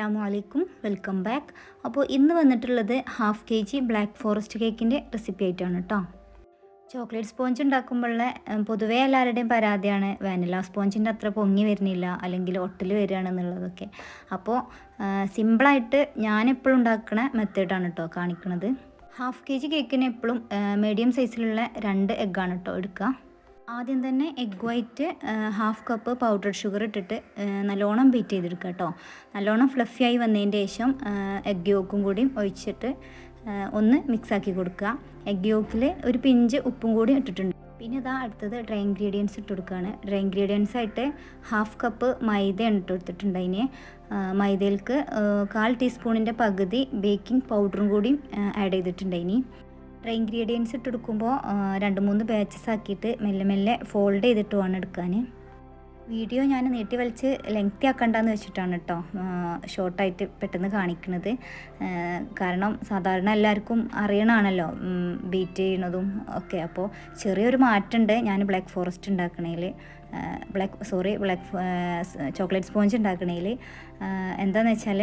അസ്സലാമു അലൈക്കും, welcome back. അപ്പോൾ ഇന്ന് വന്നിട്ടുള്ളത് ഹാഫ് kg ബ്ലാക്ക് ഫോറസ്റ്റ് കേക്കിൻ്റെ റെസിപ്പി ആയിട്ടാണ് കേട്ടോ. ചോക്ലേറ്റ് സ്പോഞ്ച് ഉണ്ടാക്കുമ്പോഴുള്ള പൊതുവേ എല്ലാവരുടെയും പരാതിയാണ് വാനില സ്പോഞ്ചിൻ്റെ അത്ര പൊങ്ങി വരുന്നില്ല, അല്ലെങ്കിൽ ഒട്ടൽ വരികയാണെന്നുള്ളതൊക്കെ. അപ്പോൾ സിമ്പിളായിട്ട് ഞാനെപ്പോഴും ഉണ്ടാക്കുന്ന മെത്തേഡാണ് കേട്ടോ കാണിക്കുന്നത്. ഹാഫ് kg കേക്കിന് എപ്പോഴും മീഡിയം സൈസിലുള്ള 2 എഗ്ഗാണ് കേട്ടോ എടുക്കുക. ആദ്യം തന്നെ egg white half cup powdered sugar ഇട്ടിട്ട് നല്ലോണം ബീറ്റ് ചെയ്തെടുക്കുക കേട്ടോ. നല്ലോണം ഫ്ലഫി ആയി വന്നതിൻ്റെ ശേഷം എഗ് യോക്കും കൂടി ഒഴിച്ചിട്ട് ഒന്ന് മിക്സാക്കി കൊടുക്കുക. എഗ് യോക്കിൽ ഒരു പിഞ്ച് ഉപ്പും കൂടി ഇട്ടിട്ടുണ്ട്. പിന്നെ ഇതാ അടുത്തത് ഡ്രൈ ഇൻഗ്രീഡിയൻസ് ഇട്ട് കൊടുക്കുകയാണ്. ഡ്രൈ ഇൻഗ്രീഡിയൻസ് ആയിട്ട് ഹാഫ് കപ്പ് മൈദയാണ് ഇട്ട് കൊടുത്തിട്ടുണ്ട്. അതിന് മൈദയിലേക്ക് 1/4 ടീസ്പൂണിൻ്റെ പകുതി ബേക്കിംഗ് പൗഡറും കൂടി ആഡ് ചെയ്തിട്ടുണ്ട്. ഇനി ഡ്രൈ ഇൻഗ്രീഡിയൻസ് ഇട്ടെടുക്കുമ്പോൾ 2-3 ബാച്ചസ് ആക്കിയിട്ട് മെല്ലെ മെല്ലെ ഫോൾഡ് ചെയ്തിട്ട് വേണം എടുക്കാൻ. വീഡിയോ ഞാൻ നീട്ടി വലിച്ച് ലെങ്തി ആക്കണ്ടെന്ന് വെച്ചിട്ടാണ് കേട്ടോ ഷോർട്ടായിട്ട് പെട്ടെന്ന് കാണിക്കുന്നത്. കാരണം സാധാരണ എല്ലാവർക്കും അറിയണമാണല്ലോ ബീറ്റ് ചെയ്യണതും ഒക്കെ. അപ്പോൾ ചെറിയൊരു മാറ്റമുണ്ട് ഞാൻ ബ്ലാക്ക് ഫോറസ്റ്റ് ഉണ്ടാക്കണതിൽ, ബ്ലാക്ക് ചോക്ലേറ്റ് സ്പോഞ്ച് ഉണ്ടാക്കണതിൽ. എന്താണെന്ന് വെച്ചാൽ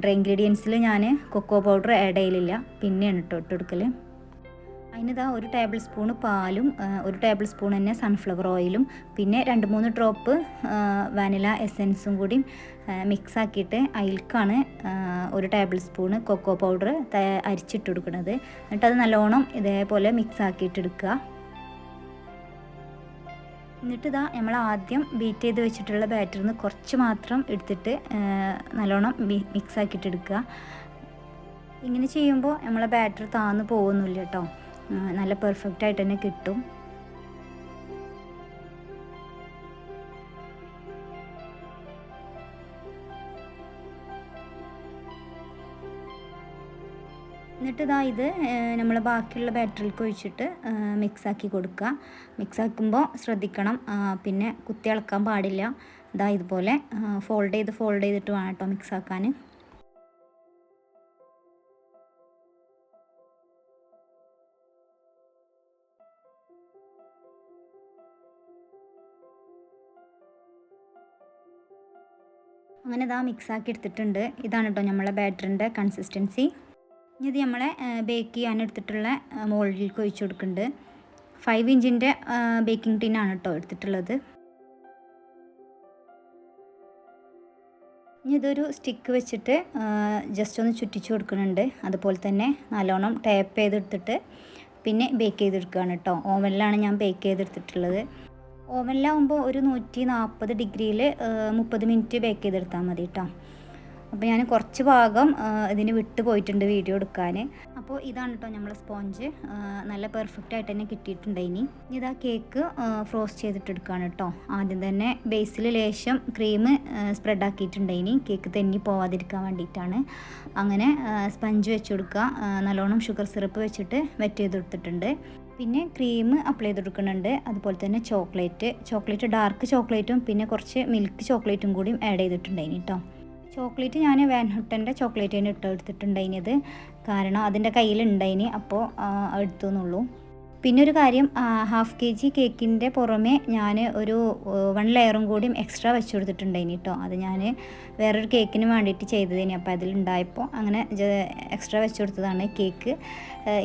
ഡ്രൈ ഇൻഗ്രീഡിയൻസിൽ ഞാൻ കൊക്കോ പൗഡർ ആഡ് ചെയ്യലില്ല, പിന്നെയാണ് ഇട്ട് കൊടുക്കൽ. അതിനിതാ 1 ടേബിൾ സ്പൂണ് പാലും 1 ടേബിൾ സ്പൂൺ തന്നെ സൺഫ്ലവർ ഓയിലും പിന്നെ 2-3 ഡ്രോപ്പ് വാനില എസെൻസും കൂടി മിക്സ് ആക്കിയിട്ട് അതിലേക്കാണ് 1 ടേബിൾ സ്പൂണ് കൊക്കോ പൗഡർ അരിച്ചിട്ട് കൊടുക്കുന്നത്. എന്നിട്ട് അത് നല്ലോണം ഇതേപോലെ മിക്സ് ആക്കിയിട്ട് എടുക്കുക. എന്നിട്ട് ഇതാ നമ്മൾ ആദ്യം ബീറ്റ് ചെയ്ത് വെച്ചിട്ടുള്ള ബാറ്ററിൽ നിന്ന് കുറച്ച് മാത്രം എടുത്തിട്ട് നല്ലോണം മിക്സ് ആക്കിയിട്ട് എടുക്കുക. ഇങ്ങനെ ചെയ്യുമ്പോൾ നമ്മളെ ബാറ്റർ താന്ന് പോകുന്നില്ല കേട്ടോ, നല്ല പെർഫെക്റ്റ് ആയിട്ട് തന്നെ കിട്ടും. എന്നിട്ട് ഇതാ ഇത് നമ്മൾ ബാക്കിയുള്ള ബാറ്ററിലേക്ക് ഒഴിച്ചിട്ട് മിക്സാക്കി കൊടുക്കുക. മിക്സാക്കുമ്പോൾ ശ്രദ്ധിക്കണം, പിന്നെ കുത്തി ഇളക്കാൻ പാടില്ല. ഇതാ ഇതുപോലെ ഫോൾഡ് ചെയ്തിട്ട് വേണം കേട്ടോ മിക്സാക്കാൻ. അങ്ങനെ ഇതാ മിക്സാക്കി എടുത്തിട്ടുണ്ട്. ഇതാണ് കേട്ടോ നമ്മളെ ബാറ്ററിൻ്റെ കൺസിസ്റ്റൻസി. ഇനി ഇത് നമ്മളെ ബേക്ക് ചെയ്യാൻ എടുത്തിട്ടുള്ള മോൾഡിലേക്ക് ഒഴിച്ച് കൊടുക്കുന്നുണ്ട്. 5 ഇഞ്ചിൻ്റെ ബേക്കിംഗ് ടിന്നാണ് കേട്ടോ എടുത്തിട്ടുള്ളത്. ഇനി ഇതൊരു സ്റ്റിക്ക് വെച്ചിട്ട് ജസ്റ്റ് ഒന്ന് ചുറ്റിച്ച് കൊടുക്കുന്നുണ്ട്. അതുപോലെ തന്നെ നല്ലോണം ടാപ്പ് ചെയ്തെടുത്തിട്ട് പിന്നെ ബേക്ക് ചെയ്തെടുക്കുകയാണ് കേട്ടോ. ഓവനിലാണ് ഞാൻ ബേക്ക് ചെയ്തെടുത്തിട്ടുള്ളത്. ഓവനിലാവുമ്പോൾ ഒരു 140 ഡിഗ്രിയിൽ 30 മിനിറ്റ് ബേക്ക് ചെയ്തെടുത്താൽ മതി കേട്ടോ. അപ്പോൾ ഞാൻ കുറച്ച് ഭാഗം ഇതിന് വിട്ട് പോയിട്ടുണ്ട് വീഡിയോ എടുക്കാൻ. അപ്പോൾ ഇതാണ് കേട്ടോ നമ്മളെ സ്പോഞ്ച്, നല്ല പെർഫെക്റ്റ് ആയിട്ട് തന്നെ കിട്ടിയിട്ടുണ്ട്. ഇനി ഇതാ കേക്ക് ഫ്രോസ്റ്റ് ചെയ്തിട്ടെടുക്കുകയാണ് കേട്ടോ. ആദ്യം തന്നെ ബേസിൽ ലേശം ക്രീം സ്പ്രെഡ് ആക്കിയിട്ടുണ്ട്. ഇനി കേക്ക് തെന്നി പോവാതിരിക്കാൻ വേണ്ടിയിട്ടാണ്. അങ്ങനെ സ്പഞ്ച് വെച്ച് കൊടുക്കുക. നല്ലോണം ഷുഗർ സിറപ്പ് വെച്ചിട്ട് വെറ്റ് ചെയ്തെടുത്തിട്ടുണ്ട്. പിന്നെ ക്രീം അപ്ലൈ ചെയ്ത് കൊടുക്കുന്നുണ്ട്. അതുപോലെ തന്നെ ചോക്ലേറ്റ് ഡാർക്ക് ചോക്ലേറ്റും പിന്നെ കുറച്ച് മിൽക്ക് ചോക്ലേറ്റും കൂടി ആഡ് ചെയ്തിട്ടുണ്ടായിന് കേട്ടോ. ചോക്ലേറ്റ് ഞാൻ വാൻ ഹുട്ടൻ്റെ ചോക്ലേറ്റ് തന്നെ എടുത്തിട്ടുണ്ടായിനത്, കാരണം അതിൻ്റെ കയ്യിലുണ്ടായിന്, അപ്പോൾ എടുത്തു എന്നുള്ളൂ. പിന്നെ ഒരു കാര്യം, ഹാഫ് kg കേക്കിൻ്റെ പുറമെ ഞാൻ ഒരു 1 ലെയറും കൂടി എക്സ്ട്രാ വെച്ച് കൊടുത്തിട്ടുണ്ടായിന് കേട്ടോ. അത് ഞാൻ വേറൊരു കേക്കിന് വേണ്ടിയിട്ട് ചെയ്തതിന്, അപ്പോൾ അതിലുണ്ടായപ്പോൾ അങ്ങനെ എക്സ്ട്രാ വെച്ച് കൊടുത്തതാണ്. കേക്ക്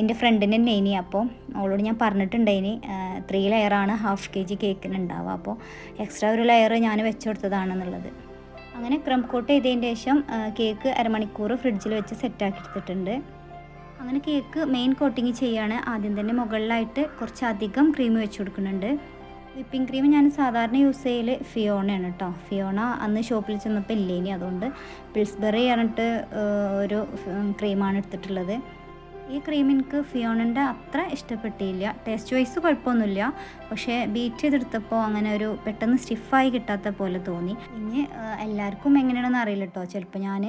എൻ്റെ ഫ്രണ്ടിന് തന്നെ ഇനി, അപ്പോൾ അവളോട് ഞാൻ പറഞ്ഞിട്ടുണ്ടായിന് 3 ലെയറാണ് ഹാഫ് kg കേക്കിന് ഉണ്ടാവുക, അപ്പോൾ എക്സ്ട്രാ ഒരു ലെയർ ഞാൻ വെച്ച് കൊടുത്തതാണെന്നുള്ളത്. അങ്ങനെ ക്രം കോട്ട് ചെയ്തതിന് ശേഷം കേക്ക് അരമണിക്കൂർ ഫ്രിഡ്ജിൽ വെച്ച് സെറ്റാക്കി എടുത്തിട്ടുണ്ട്. അങ്ങനെ കേക്ക് മെയിൻ കോട്ടിങ് ചെയ്യാണ്. ആദ്യം തന്നെ മുകളിലായിട്ട് കുറച്ചധികം ക്രീം വെച്ച് കൊടുക്കുന്നുണ്ട്. വിപ്പിംഗ് ക്രീം ഞാൻ സാധാരണ യൂസ് ചെയ്യൽ ഫിയോണയാണ് കേട്ടോ. ഫിയോണ അന്ന് ഷോപ്പിൽ ചെന്നപ്പോൾ ഇല്ലേനി, അതുകൊണ്ട് പിൽസ്ബെറി പറഞ്ഞിട്ട് ഒരു ക്രീമാണ് എടുത്തിട്ടുള്ളത്. ഈ ക്രീം എനിക്ക് ഫിയോണൻ്റെ അത്ര ഇഷ്ടപ്പെട്ടില്ല. ടേസ്റ്റ് വൈസ് കുഴപ്പമൊന്നുമില്ല, പക്ഷേ ബീറ്റ് ചെയ്തെടുത്തപ്പോൾ അങ്ങനെ ഒരു പെട്ടെന്ന് സ്റ്റിഫായി കിട്ടാത്ത പോലെ തോന്നി. ഇനി എല്ലാവർക്കും എങ്ങനെയാണെന്ന് അറിയില്ല കേട്ടോ, ചിലപ്പോൾ ഞാൻ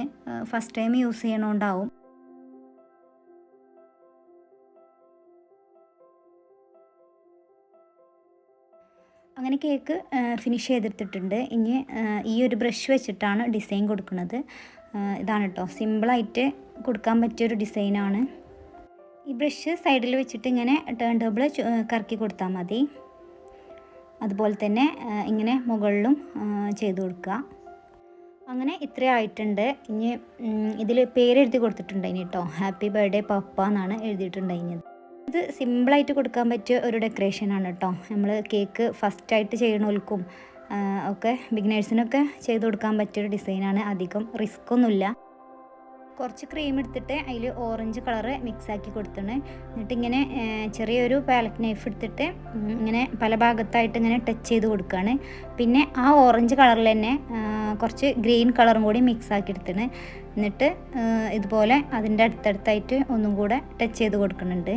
ഫസ്റ്റ് ടൈം യൂസ് ചെയ്യണോണ്ടാവും. അങ്ങനെ കേക്ക് ഫിനിഷ് ചെയ്തെടുത്തിട്ടുണ്ട്. ഇനി ഈ ഒരു ബ്രഷ് വെച്ചിട്ടാണ് ഡിസൈൻ കൊടുക്കുന്നത്. ഇതാണ് കേട്ടോ സിമ്പിളായിട്ട് കൊടുക്കാൻ പറ്റിയൊരു ഡിസൈനാണ്. ഈ ബ്രഷ് സൈഡിൽ വെച്ചിട്ട് ഇങ്ങനെ ടേൺ ടേബിൾ കറക്കി കൊടുത്താൽ മതി. അതുപോലെ തന്നെ ഇങ്ങനെ മുകളിലും ചെയ്ത് കൊടുക്കുക. അങ്ങനെ ഇത്ര ആയിട്ടുണ്ട്. ഇനി ഇതിൽ പേരെഴുതി കൊടുത്തിട്ടുണ്ടായിന് കേട്ടോ. ഹാപ്പി ബർത്ത്ഡേ പപ്പ എന്നാണ് എഴുതിയിട്ടുണ്ടായിരുന്നത്. ഇത് സിമ്പിളായിട്ട് കൊടുക്കാൻ പറ്റിയ ഒരു ഡെക്കറേഷനാണ് കേട്ടോ. നമ്മൾ കേക്ക് ഫസ്റ്റായിട്ട് ചെയ്യണവർക്കും ഒക്കെ ബിഗിനേഴ്സിനൊക്കെ ചെയ്ത് കൊടുക്കാൻ പറ്റിയൊരു ഡിസൈനാണ്. അധികം റിസ്ക് ഒന്നുമില്ല. കുറച്ച് ക്രീം എടുത്തിട്ട് അതിൽ ഓറഞ്ച് കളറ് മിക്സാക്കി കൊടുത്തിട്ട് എന്നിട്ടിങ്ങനെ ചെറിയൊരു പാലറ്റ് നൈഫ് എടുത്തിട്ട് ഇങ്ങനെ പല ഭാഗത്തായിട്ട് ഇങ്ങനെ ടച്ച് ചെയ്ത് കൊടുക്കുകയാണ്. പിന്നെ ആ ഓറഞ്ച് കളറിൽ തന്നെ കുറച്ച് ഗ്രീൻ കളറും കൂടി മിക്സാക്കി എടുത്തിട്ട് എന്നിട്ട് ഇതുപോലെ അതിൻ്റെ അടുത്തടുത്തായിട്ട് ഒന്നും കൂടെ ടച്ച് ചെയ്ത് കൊടുക്കുന്നുണ്ട്.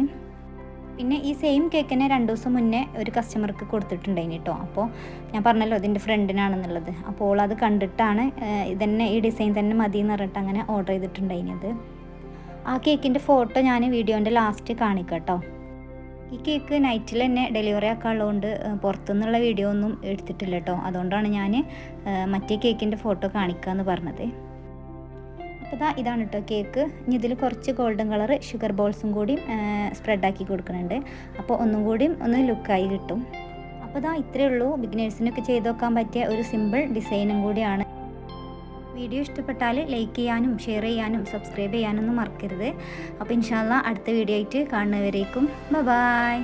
പിന്നെ ഈ സെയിം കേക്ക് തന്നെ 2 ദിവസം മുന്നേ ഒരു കസ്റ്റമർക്ക് കൊടുത്തിട്ടുണ്ടായിന് കേട്ടോ. അപ്പോൾ ഞാൻ പറഞ്ഞല്ലോ ഇതിൻ്റെ ഫ്രണ്ടിനാണെന്നുള്ളത്. അപ്പോൾ അത് കണ്ടിട്ടാണ് ഇതന്നെ ഈ ഡിസൈൻ തന്നെ മതി എന്ന് പറഞ്ഞിട്ട് അങ്ങനെ ഓർഡർ ചെയ്തിട്ടുണ്ടായിരുന്നത്. ആ കേക്കിൻ്റെ ഫോട്ടോ ഞാൻ വീഡിയോൻ്റെ ലാസ്റ്റ് കാണിക്കാം കേട്ടോ. ഈ കേക്ക് നൈറ്റിൽ തന്നെ ഡെലിവറി ആക്കാനുള്ളതുകൊണ്ട് പുറത്തുനിന്നുള്ള വീഡിയോ ഒന്നും എടുത്തിട്ടില്ല കേട്ടോ. അതുകൊണ്ടാണ് ഞാൻ മറ്റേ കേക്കിൻ്റെ ഫോട്ടോ കാണിക്കാമെന്ന് പറഞ്ഞത്. അപ്പോൾ ഇതാണ് കേട്ടോ കേക്ക്. ഇനി ഇതിൽ കുറച്ച് ഗോൾഡൻ കളർ ഷുഗർ ബോൾസും കൂടി സ്പ്രെഡാക്കി കൊടുക്കുന്നുണ്ട്. അപ്പോൾ ഒന്നും കൂടി ഒന്ന് ലുക്കായി കിട്ടും. അപ്പോൾ ഇത്രയേ ഉള്ളൂ. ബിഗിനേഴ്സിനൊക്കെ ചെയ്ത് നോക്കാൻ പറ്റിയ ഒരു സിമ്പിൾ ഡിസൈനും കൂടിയാണ്. വീഡിയോ ഇഷ്ടപ്പെട്ടാൽ ലൈക്ക് ചെയ്യാനും ഷെയർ ചെയ്യാനും സബ്സ്ക്രൈബ് ചെയ്യാനൊന്നും മറക്കരുത്. അപ്പോൾ ഇൻഷാ അല്ലാഹ് അടുത്ത വീഡിയോ ആയിട്ട് കാണുന്നവരേക്കും ബൈ.